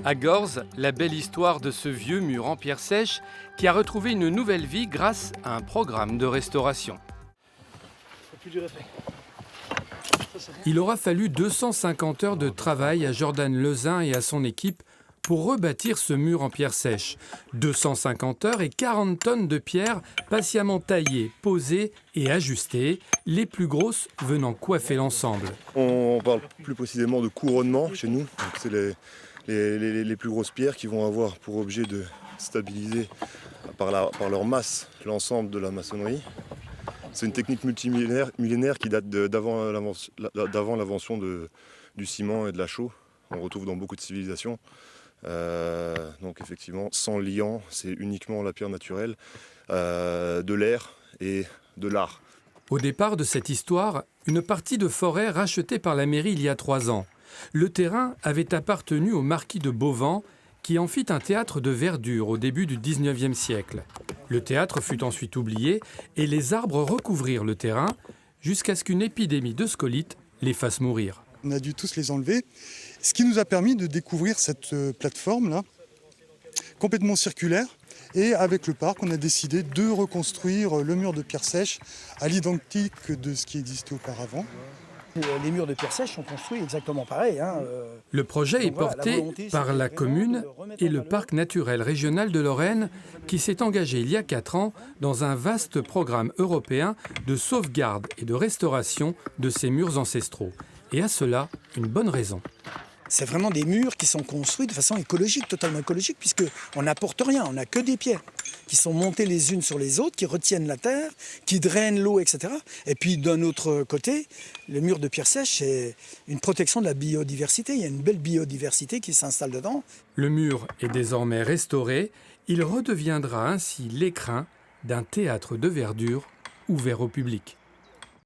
À Gorze, la belle histoire de ce vieux mur en pierre sèche qui a retrouvé une nouvelle vie grâce à un programme de restauration. Il aura fallu 250 heures de travail à Jordan Lezin et à son équipe pour rebâtir ce mur en pierre sèche. 250 heures et 40 tonnes de pierre patiemment taillées, posées et ajustées, les plus grosses venant coiffer l'ensemble. On parle plus précisément de couronnement chez nous. C'est les plus grosses pierres qui vont avoir pour objet de stabiliser par leur masse l'ensemble de la maçonnerie. C'est une technique multimillénaire qui date d'avant l'invention du ciment et de la chaux. On retrouve dans beaucoup de civilisations. Donc effectivement, sans liant, c'est uniquement la pierre naturelle, de l'air et de l'art. Au départ de cette histoire, une partie de forêt rachetée par la mairie il y a 3 ans. Le terrain avait appartenu au marquis de Beauvand, qui en fit un théâtre de verdure au début du 19e siècle. Le théâtre fut ensuite oublié et les arbres recouvrirent le terrain jusqu'à ce qu'une épidémie de scolytes les fasse mourir. On a dû tous les enlever, ce qui nous a permis de découvrir cette plateforme-là, complètement circulaire. Et avec le parc, on a décidé de reconstruire le mur de pierre sèche à l'identique de ce qui existait auparavant. Les murs de pierre sèche sont construits exactement pareil. Le projet est porté par la commune et le parc naturel régional de Lorraine qui s'est engagé il y a 4 ans dans un vaste programme européen de sauvegarde et de restauration de ces murs ancestraux. Et à cela, une bonne raison. C'est vraiment des murs qui sont construits de façon écologique, totalement écologique, puisqu'on n'apporte rien, on n'a que des pierres qui sont montées les unes sur les autres, qui retiennent la terre, qui drainent l'eau, etc. Et puis d'un autre côté, le mur de pierre sèche, c'est une protection de la biodiversité. Il y a une belle biodiversité qui s'installe dedans. Le mur est désormais restauré. Il redeviendra ainsi l'écrin d'un théâtre de verdure ouvert au public.